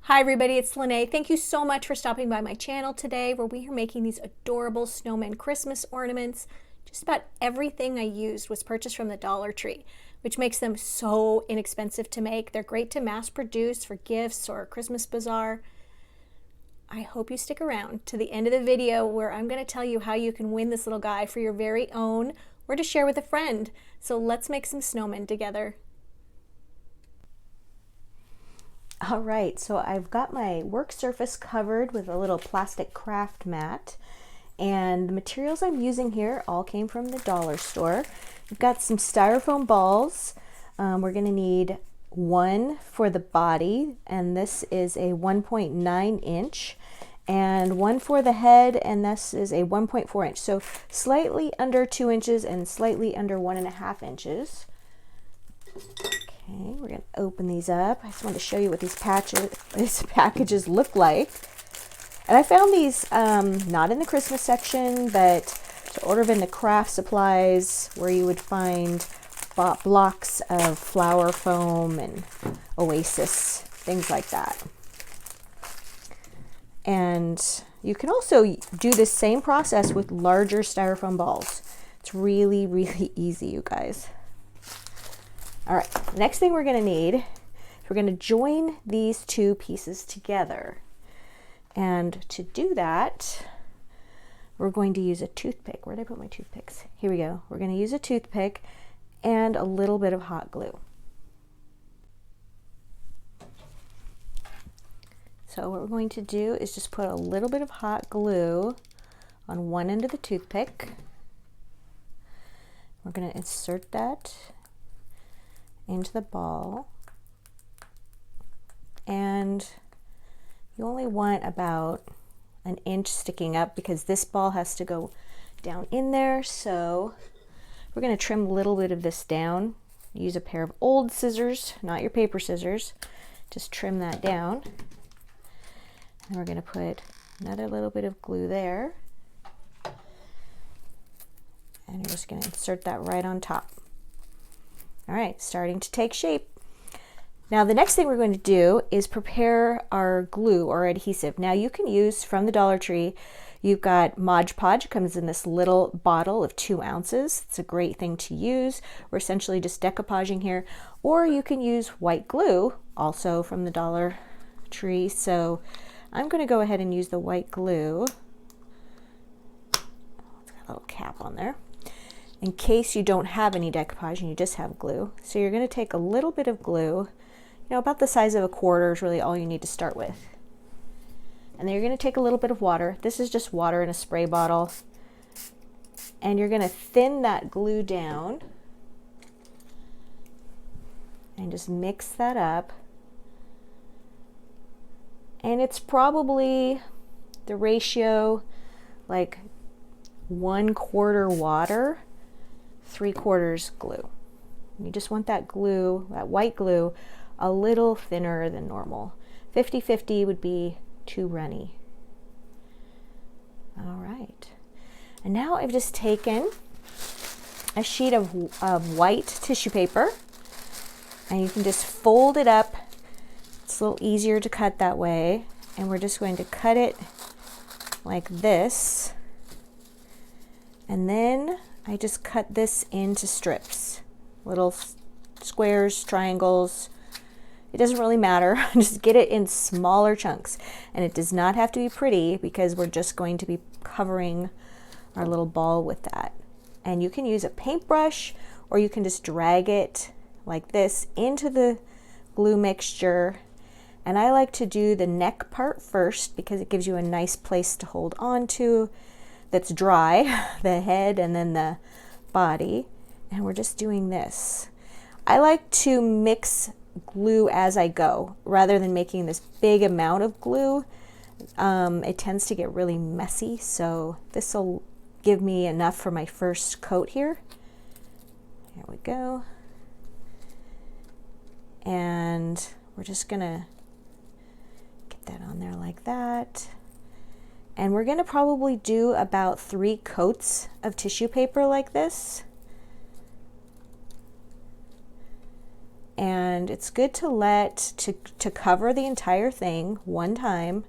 Hi everybody, it's Lene. Thank you so much for stopping by my channel today where we are making these adorable snowman Christmas ornaments. Just about everything I used was purchased from the Dollar Tree, which makes them so inexpensive to make. They're great to mass produce for gifts or a Christmas bazaar. I hope you stick around to the end of the video where I'm going to tell you how you can win this little guy for your very own or to share with a friend. So let's make some snowmen together. All right, so I've got my work surface covered with a little plastic craft mat, and the materials I'm using here all came from the dollar store. We've got some styrofoam balls. We're going to need one for the body, and this is a 1.9 inch, and one for the head, and this is a 1.4 inch. So slightly under 2 inches and slightly under 1.5 inches. Okay, we're going to open these up. I just want to show you what these packages look like. And I found these not in the Christmas section, but to order them in the craft supplies where you would find blocks of flower foam and Oasis, things like that. And you can also do the same process with larger styrofoam balls. It's really, really easy, you guys. All right, the next thing we're going to need is we're going to join these two pieces together. And to do that, we're going to use a toothpick. Where did I put my toothpicks? Here we go. We're going to use a toothpick and a little bit of hot glue. So what we're going to do is just put a little bit of hot glue on one end of the toothpick. We're going to insert that into the ball, and you only want about an inch sticking up because this ball has to go down in there. So we're going to trim a little bit of this down. Use a pair of old scissors, not your paper scissors. Just trim that down, and we're going to put another little bit of glue there, and you're just going to insert that right on top. All right, starting to take shape. Now the next thing we're going to do is prepare our glue or adhesive. Now you can use from the Dollar Tree. You've got Mod Podge. It comes in this little bottle of 2 ounces. It's a great thing to use. We're essentially just decoupaging here. Or you can use white glue, also from the Dollar Tree. So I'm going to go ahead and use the white glue. It's got a little cap on there, in case you don't have any decoupage and you just have glue. So you're going to take a little bit of glue, about the size of a quarter is really all you need to start with. And then you're going to take a little bit of water. This is just water in a spray bottle. And you're going to thin that glue down and just mix that up. And it's probably the ratio like 1/4 water, 3/4 glue. You just want that glue, that white glue, a little thinner than normal. 50-50 would be too runny. All right. And now I've just taken a sheet of white tissue paper, and you can just fold it up. It's a little easier to cut that way. And we're just going to cut it like this. And then I just cut this into strips, little squares, triangles. It doesn't really matter. Just get it in smaller chunks. And it does not have to be pretty because we're just going to be covering our little ball with that. And you can use a paintbrush, or you can just drag it like this into the glue mixture. And I like to do the neck part first because it gives you a nice place to hold on to that's dry, the head and then the body. And we're just doing this. I like to mix glue as I go rather than making this big amount of glue. It tends to get really messy, so this will give me enough for my first coat here. There we go. And we're just gonna get that on there like that. And we're gonna probably do about 3 coats of tissue paper like this. And and it's good to cover the entire thing one time.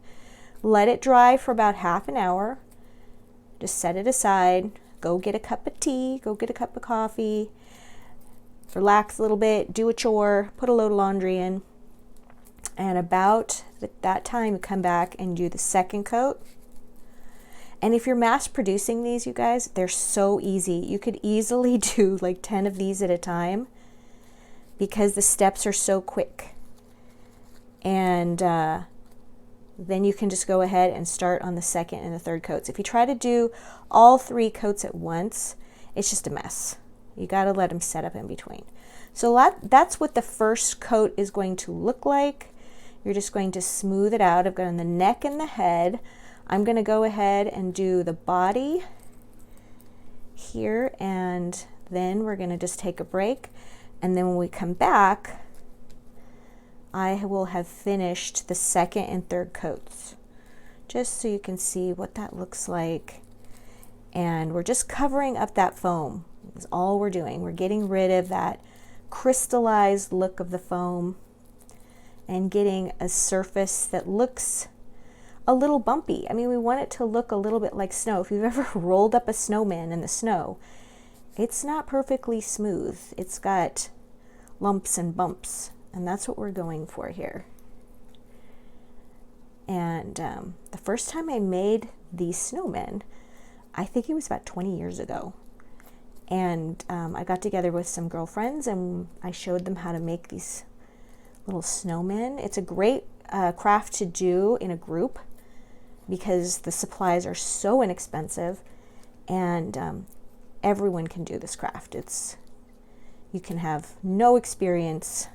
Let it dry for about half an hour. Just set it aside. Go get a cup of tea, go get a cup of coffee, relax a little bit, do a chore, put a load of laundry in, and about that time you come back and do the second coat. And if you're mass producing these, you guys, they're so easy. You could easily do like 10 of these at a time because the steps are so quick. And then you can just go ahead and start on the second and the third coats. If you try to do all 3 coats at once, it's just a mess. You got to let them set up in between. So that's what the first coat is going to look like. You're just going to smooth it out. I've got the neck and the head. I'm going to go ahead and do the body here, and then we're going to just take a break. And then when we come back, I will have finished the second and third coats, just so you can see what that looks like. And we're just covering up that foam. That's all we're doing. We're getting rid of that crystallized look of the foam and getting a surface that looks a little bumpy. I mean, we want it to look a little bit like snow. If you've ever rolled up a snowman in the snow, it's not perfectly smooth. It's got lumps and bumps, and that's what we're going for here. And the first time I made these snowmen, I think it was about 20 years ago. And I got together with some girlfriends and I showed them how to make these little snowmen. It's a great craft to do in a group because the supplies are so inexpensive, and everyone can do this craft. You can have no experience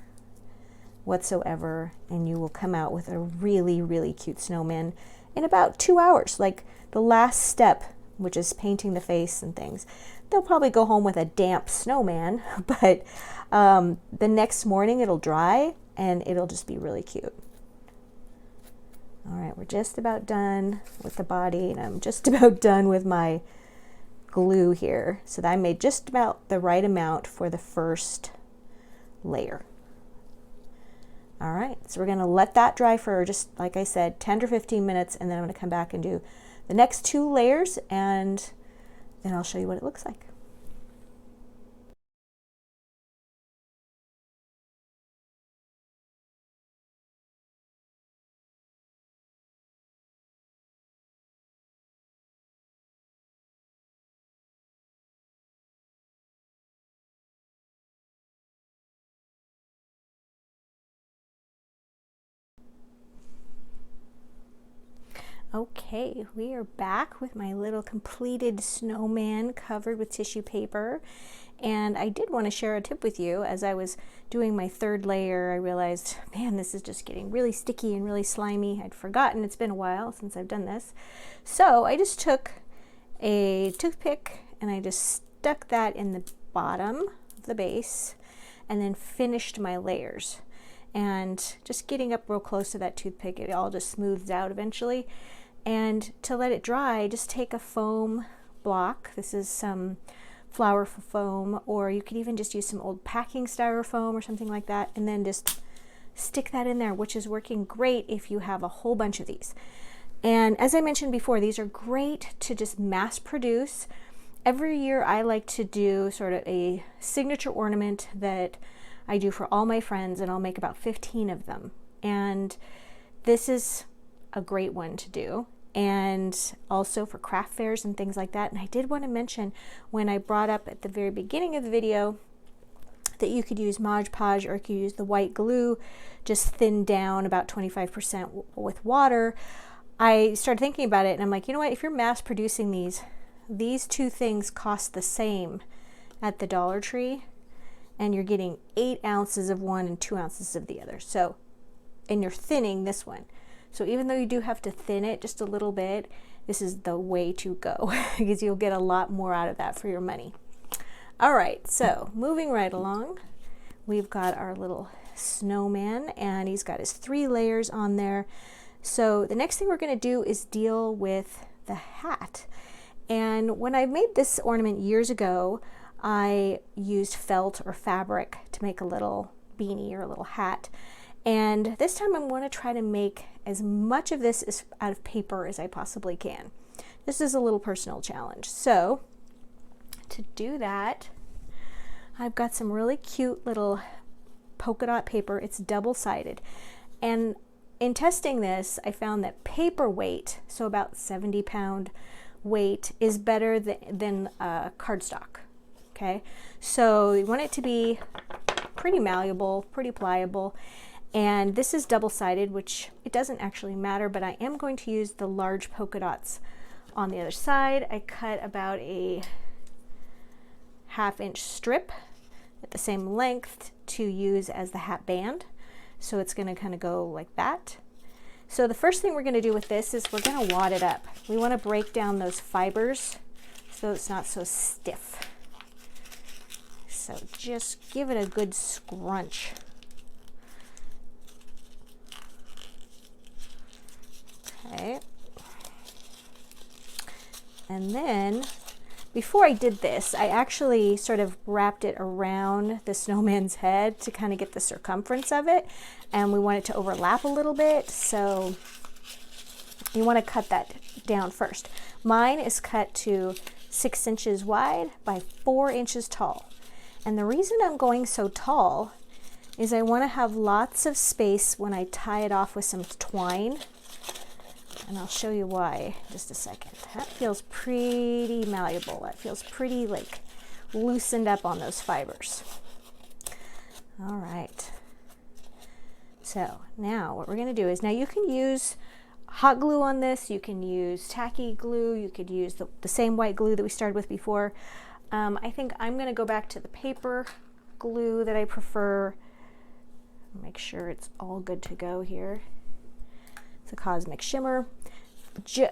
whatsoever and you will come out with a really, really cute snowman in about 2 hours. Like the last step, which is painting the face and things, they'll probably go home with a damp snowman, but the next morning it'll dry and it'll just be really cute. All right, we're just about done with the body, and I'm just about done with my glue here, so that I made just about the right amount for the first layer. All right, so we're gonna let that dry for just, like I said, 10 or 15 minutes, and then I'm gonna come back and do the next 2 layers, and then I'll show you what it looks like. Okay, we are back with my little completed snowman covered with tissue paper. And I did want to share a tip with you. As I was doing my 3rd layer, I realized, man, this is just getting really sticky and really slimy. I'd forgotten, it's been a while since I've done this. So I just took a toothpick and I just stuck that in the bottom of the base and then finished my layers. And just getting up real close to that toothpick, it all just smooths out eventually. And to let it dry, just take a foam block. This is some flour foam, or you could even just use some old packing styrofoam or something like that, and then just stick that in there, which is working great if you have a whole bunch of these. And as I mentioned before, these are great to just mass produce. Every year I like to do sort of a signature ornament that I do for all my friends, and I'll make about 15 of them. And this is a great one to do, and also for craft fairs and things like that. And I did want to mention, when I brought up at the very beginning of the video that you could use Mod Podge, or you could use the white glue just thinned down about 25% with water, I started thinking about it and I'm like, you know what, if you're mass producing these 2 things cost the same at the Dollar Tree, and you're getting 8 ounces of one and 2 ounces of the other. So, and you're thinning this one. So even though you do have to thin it just a little bit, this is the way to go because you'll get a lot more out of that for your money. All right, so moving right along, we've got our little snowman, and he's got his 3 layers on there. So the next thing we're going to do is deal with the hat. And when I made this ornament years ago, I used felt or fabric to make a little beanie or a little hat. And this time I'm going to try to make as much of this out of paper as I possibly can. This is a little personal challenge. So to do that, I've got some really cute little polka dot paper. It's double-sided. And in testing this, I found that paper weight, so about 70-pound weight, is better than cardstock. Okay, so you want it to be pretty malleable, pretty pliable. And this is double-sided, which it doesn't actually matter, but I am going to use the large polka dots on the other side. I cut about a 1/2-inch strip at the same length to use as the hat band. So it's going to kind of go like that. So the first thing we're going to do with this is we're going to wad it up. We want to break down those fibers so it's not so stiff. So just give it a good scrunch. Okay. And then before I did this, I actually sort of wrapped it around the snowman's head to kind of get the circumference of it. And we want it to overlap a little bit. So you want to cut that down first. Mine is cut to 6 inches wide by 4 inches tall. And the reason I'm going so tall is I want to have lots of space when I tie it off with some twine. And I'll show you why in just a second. That feels pretty malleable. That feels pretty like loosened up on those fibers. All right. So now what we're going to do is, now you can use hot glue on this. You can use tacky glue. You could use the same white glue that we started with before. I think I'm going to go back to the paper glue that I prefer. Make sure it's all good to go here. It's a Cosmic Shimmer,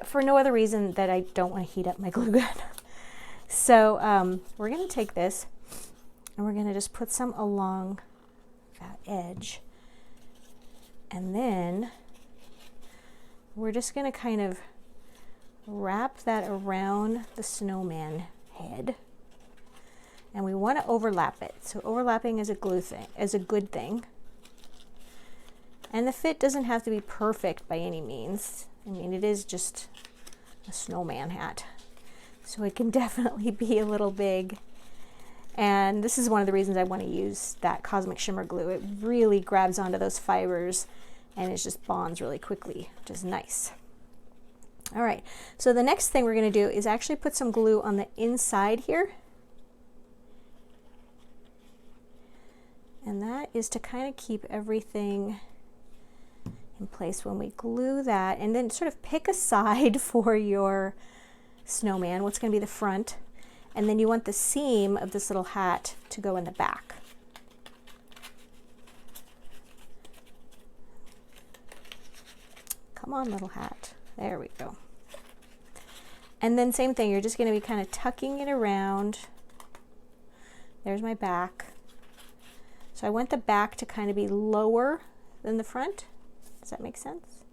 for no other reason that I don't want to heat up my glue gun. So we're going to take this and we're going to just put some along that edge. And then we're just going to kind of wrap that around the snowman head. And we want to overlap it. So overlapping is a good thing. And the fit doesn't have to be perfect by any means. I mean, it is just a snowman hat. So it can definitely be a little big. And this is one of the reasons I want to use that Cosmic Shimmer glue. It really grabs onto those fibers and it just bonds really quickly, which is nice. All right, so the next thing we're going to do is actually put some glue on the inside here. And that is to kind of keep everything in place when we glue that, and then sort of pick a side for your snowman, what's going to be the front, and then you want the seam of this little hat to go in the back. Come on, little hat. There we go. And then same thing, you're just going to be kind of tucking it around. There's my back. So I want the back to kind of be lower than the front. Does that make sense?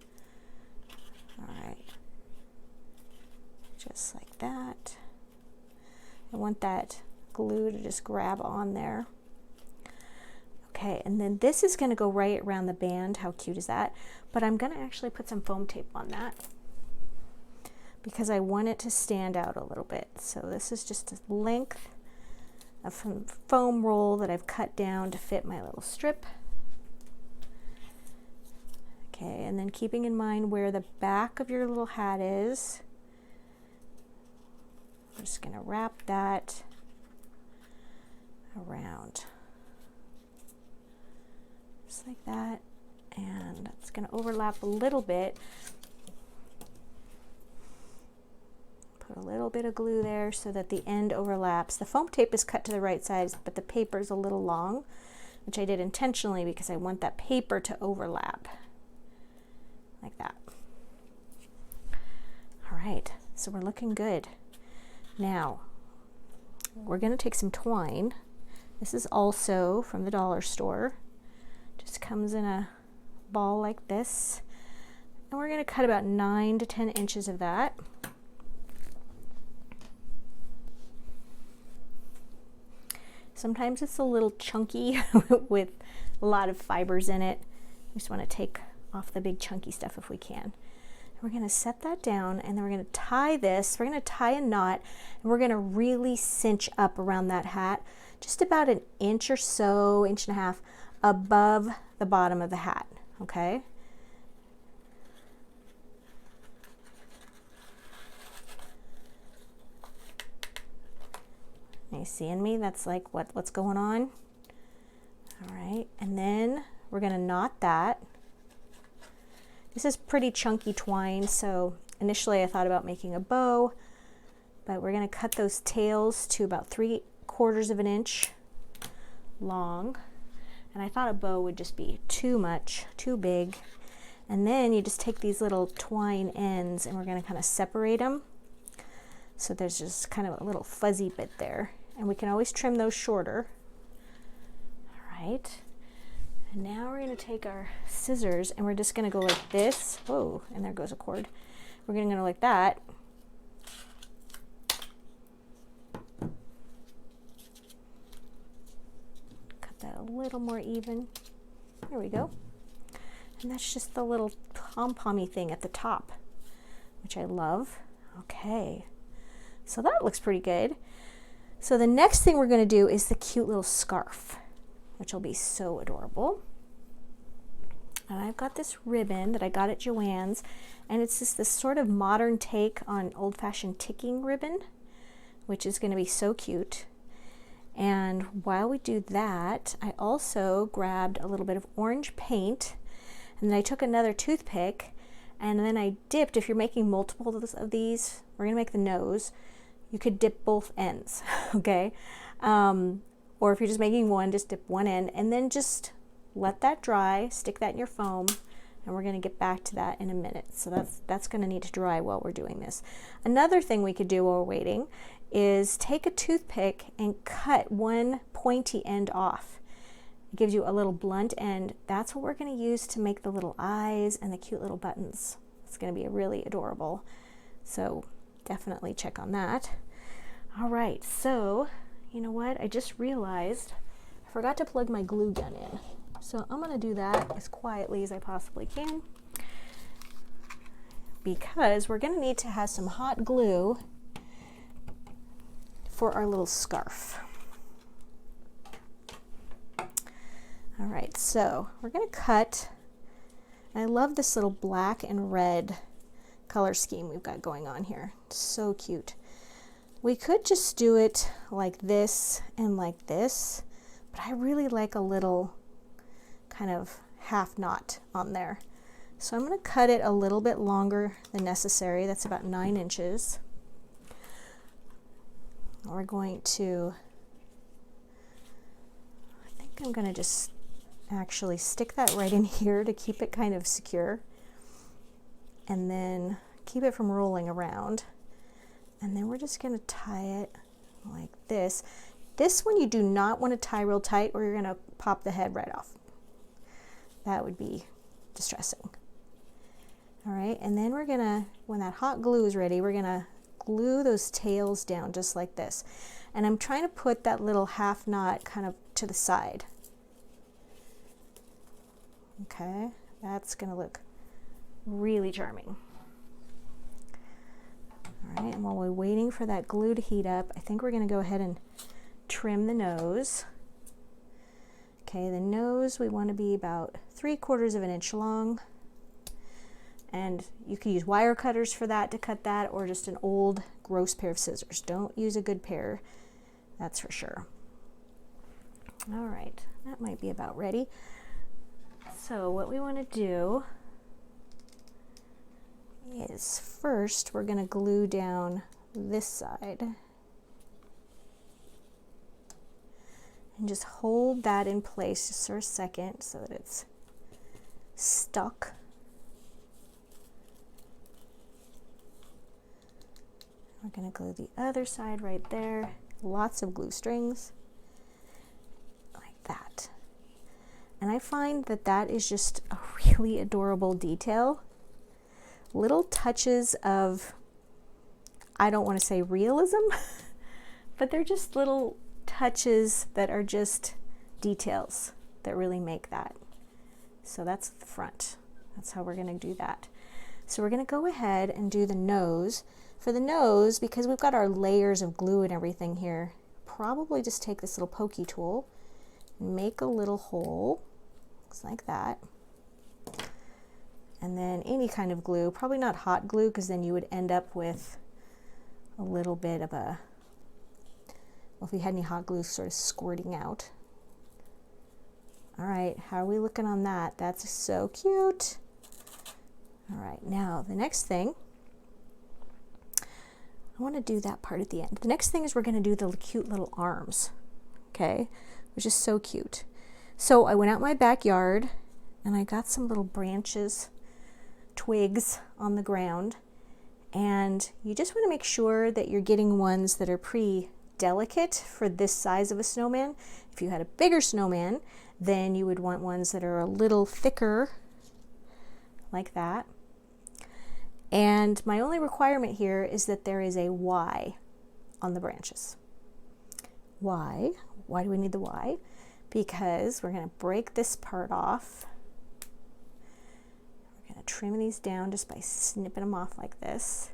All right. Just like that. I want that glue to just grab on there. Okay, and then this is going to go right around the band. How cute is that? But I'm going to actually put some foam tape on that because I want it to stand out a little bit. So this is just a length of foam roll that I've cut down to fit my little strip. Okay, and then keeping in mind where the back of your little hat is, I'm just going to wrap that around. Just like that. And it's going to overlap a little bit. Put a little bit of glue there so that the end overlaps. The foam tape is cut to the right size, but the paper is a little long, which I did intentionally because I want that paper to overlap. Like that. All right, so we're looking good. Now, we're going to take some twine. This is also from the dollar store. Just comes in a ball like this. And we're going to cut about 9 to 10 inches of that. Sometimes it's a little chunky with a lot of fibers in it. We just want to take off the big chunky stuff if we can. We're going to set that down, and then we're going to tie this. We're going to tie a knot, and we're going to really cinch up around that hat, just about an inch or so, inch and a half above the bottom of the hat, okay? Are you seeing me? That's like what's going on. All right, and then we're going to knot that. This is pretty chunky twine, so initially I thought about making a bow, but we're going to cut those tails to about 3/4 of an inch long. And I thought a bow would just be too much, too big. And then you just take these little twine ends and we're going to kind of separate them. So there's just kind of a little fuzzy bit there. And we can always trim those shorter. All right. And now we're going to take our scissors and we're just going to go like this. Oh, and there goes a cord. We're going to go like that. Cut that a little more even. There we go. And that's just the little pom-pommy thing at the top, which I love. Okay, so that looks pretty good. So the next thing we're going to do is the cute little scarf, which will be so adorable. And I've got this ribbon that I got at Joann's, and it's just this sort of modern take on old-fashioned ticking ribbon, which is going to be so cute. And while we do that, I also grabbed a little bit of orange paint, and then I took another toothpick, and then I dipped. If you're making multiples of these, we're going to make the nose, you could dip both ends, okay? Or if you're just making one, just dip one end, and then just let that dry, stick that in your foam, and we're going to get back to that in a minute. So that's going to need to dry while we're doing this. Another thing we could do while we're waiting is take a toothpick and cut one pointy end off. It gives you a little blunt end. That's what we're going to use to make the little eyes and the cute little buttons. It's going to be really adorable. So definitely check on that. All right, so you know what? I just realized I forgot to plug my glue gun in. So I'm going to do that as quietly as I possibly can, because we're going to need to have some hot glue for our little scarf. All right, so we're going to cut. I love this little black and red color scheme we've got going on here. It's so cute. We could just do it like this and like this, but I really like a little kind of half knot on there. So I'm going to cut it a little bit longer than necessary. That's about 9 inches. We're going to, I think I'm going to just actually stick that right in here to keep it kind of secure, and then keep it from rolling around. And then we're just going to tie it like this. This one you do not want to tie real tight, or you're going to pop the head right off. That would be distressing. All right, and then we're going to, when that hot glue is ready, we're going to glue those tails down just like this. And I'm trying to put that little half knot kind of to the side. Okay, that's going to look really charming. All right, and while we're waiting for that glue to heat up, I think we're going to go ahead and trim the nose. Okay, the nose we want to be about 3/4 of an inch long. And you can use wire cutters for that to cut that, or just an old gross pair of scissors. Don't use a good pair, that's for sure. All right, that might be about ready. So what we want to do is first we're going to glue down this side. And just hold that in place just for a second so that it's stuck. We're going to glue the other side right there. Lots of glue strings, like that. And I find that that is just a really adorable detail. Little touches of, I don't want to say realism, but they're just little touches that are just details that really make that. So that's the front. That's how we're going to do that. So we're going to go ahead and do the nose. For the nose, because we've got our layers of glue and everything here, probably just take this little pokey tool and make a little hole, looks like that. And then any kind of glue, probably not hot glue, because then you would end up with a little bit of a, well, if you had any hot glue, sort of squirting out. All right, how are we looking on that? That's so cute. All right, now the next thing, I want to do that part at the end. The next thing is we're going to do the cute little arms, okay, which is so cute. So I went out in my backyard and I got some little branches, twigs on the ground, and you just want to make sure that you're getting ones that are pretty delicate for this size of a snowman. If you had a bigger snowman, then you would want ones that are a little thicker, like that. And my only requirement here is that there is a Y on the branches. Why? Why do we need the Y? Because we're going to break this part off. We're going to trim these down just by snipping them off like this.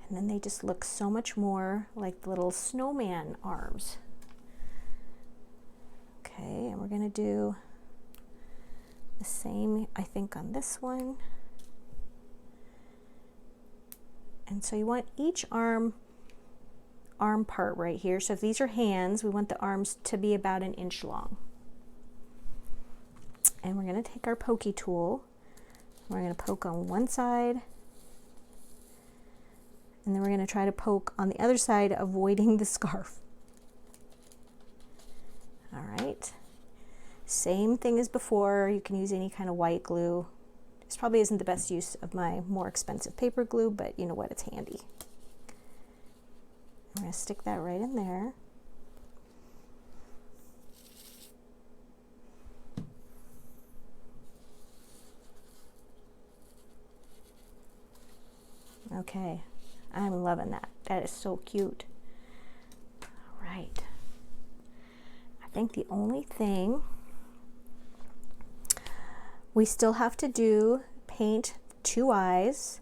And then they just look so much more like the little snowman arms. Okay, and we're going to do the same, I think, on this one. And so you want each arm part right here. So if these are hands, we want the arms to be about 1 inch long. And we're going to take our pokey tool. We're going to poke on one side. And then we're going to try to poke on the other side, avoiding the scarf. All right. Same thing as before. You can use any kind of white glue. This probably isn't the best use of my more expensive paper glue, but you know what, it's handy. I'm going to stick that right in there. Okay, I'm loving that. That is so cute. All right. I think the only thing we still have to do, paint 2 eyes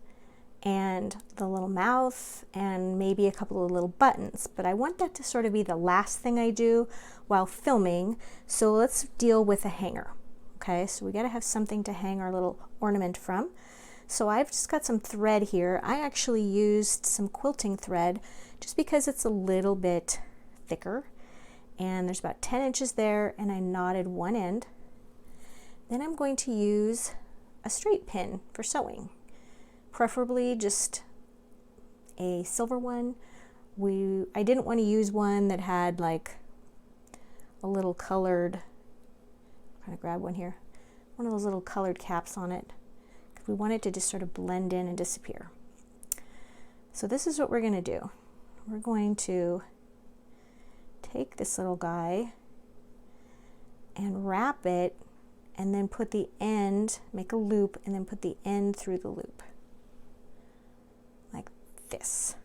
and the little mouth and maybe a couple of little buttons, but I want that to sort of be the last thing I do while filming. So let's deal with a hanger. Okay, so we got to have something to hang our little ornament from. So I've just got some thread here. I actually used some quilting thread just because it's a little bit thicker, and there's about 10 inches there, and I knotted one end. Then I'm going to use a straight pin for sewing, preferably just a silver one. I didn't want to use one that had like a little colored, I'm trying to grab one here, one of those little colored caps on it, because we want it to just sort of blend in and disappear. So this is what we're going to do. We're going to take this little guy and wrap it, and then put the end, make a loop, and then put the end through the loop, like this,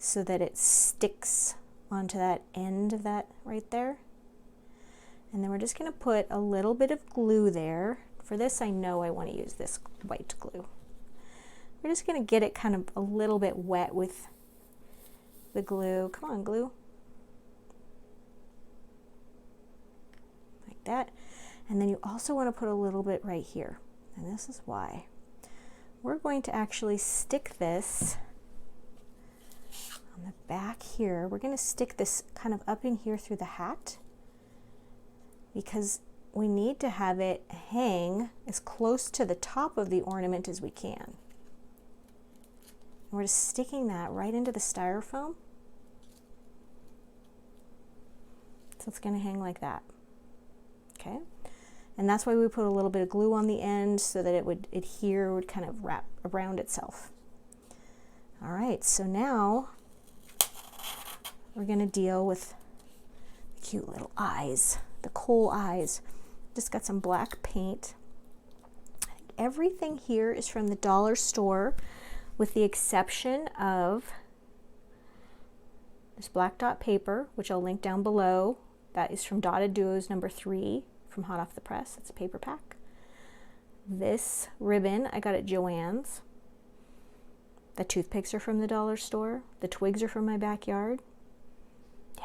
so that it sticks onto that end of that right there. And then we're just going to put a little bit of glue there. For this, I know I want to use this white glue. We're just going to get it kind of a little bit wet with the glue. Come on, glue. That. And then you also want to put a little bit right here, and this is why. We're going to actually stick this on the back here. We're going to stick this kind of up in here through the hat, because we need to have it hang as close to the top of the ornament as we can. And we're just sticking that right into the styrofoam, so it's going to hang like that. Okay, and that's why we put a little bit of glue on the end, so that it would adhere, would kind of wrap around itself. All right, so now we're going to deal with the cute little eyes, the coal eyes. Just got some black paint. I think everything here is from the dollar store, with the exception of this black dot paper, which I'll link down below. That is from Dotted Duos number 3 from Hot Off the Press. It's a paper pack. This ribbon I got at Joann's. The toothpicks are from the dollar store. The twigs are from my backyard.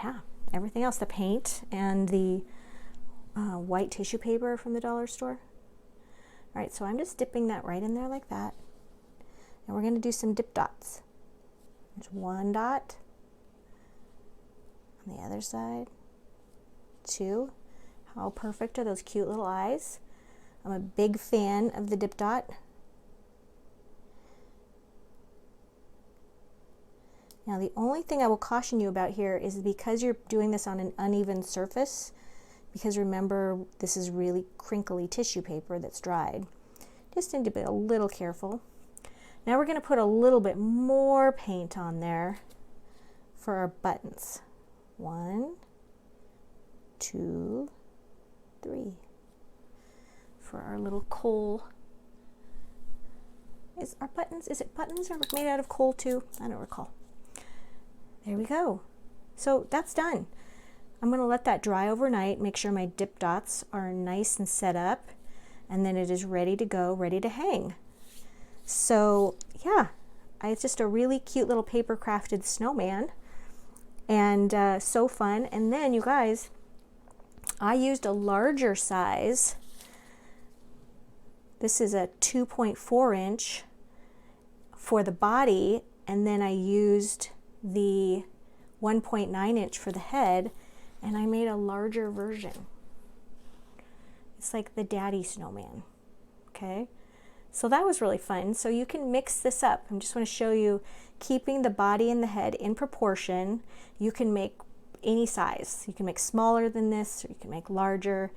Yeah, everything else, the paint and the white tissue paper from the dollar store. All right, so I'm just dipping that right in there like that. And we're going to do some dip dots. There's one dot on the other side. 2. How perfect are those cute little eyes? I'm a big fan of the dip dot. Now the only thing I will caution you about here is because you're doing this on an uneven surface, because remember this is really crinkly tissue paper that's dried. Just need to be a little careful. Now we're going to put a little bit more paint on there for our buttons. 1, 2, 3. For our little coal. Is it buttons are made out of coal too? I don't recall. There we go. So that's done. I'm going to let that dry overnight, make sure my dip dots are nice and set up, and then it is ready to go, ready to hang. So yeah, it's just a really cute little paper crafted snowman, and so fun. And then you guys, I used a larger size. This is a 2.4 inch for the body, and then I used the 1.9 inch for the head, and I made a larger version. It's like the daddy snowman. Okay, so that was really fun. So you can mix this up. I just want to show you, keeping the body and the head in proportion. You can make any size. You can make smaller than this, or you can make larger,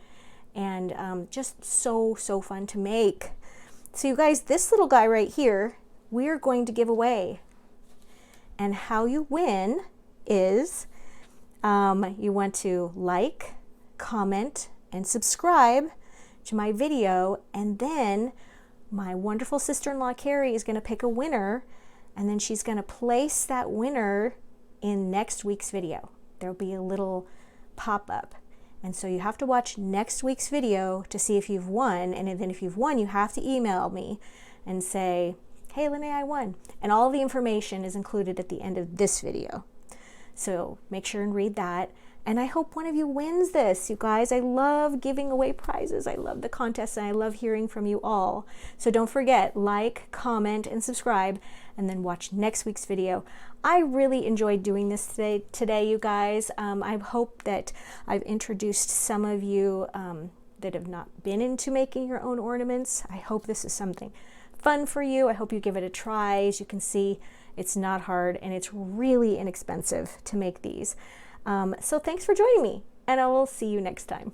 and just so fun to make. So you guys, this little guy right here, we're going to give away. And how you win is you want to like, comment, and subscribe to my video, and then my wonderful sister-in-law Carrie is going to pick a winner, and then she's going to place that winner in next week's video. There'll be a little pop-up, and so you have to watch next week's video to see if you've won, and then if you've won, you have to email me and say, hey Lene, I won. And all the information is included at the end of this video. So make sure and read that. And I hope one of you wins this. You guys, I love giving away prizes. I love the contests, and I love hearing from you all. So don't forget, like, comment, and subscribe, and then watch next week's video. I really enjoyed doing this today, you guys. I hope that I've introduced some of you that have not been into making your own ornaments. I hope this is something fun for you. I hope you give it a try. As you can see, it's not hard, and it's really inexpensive to make these. So thanks for joining me, and I will see you next time.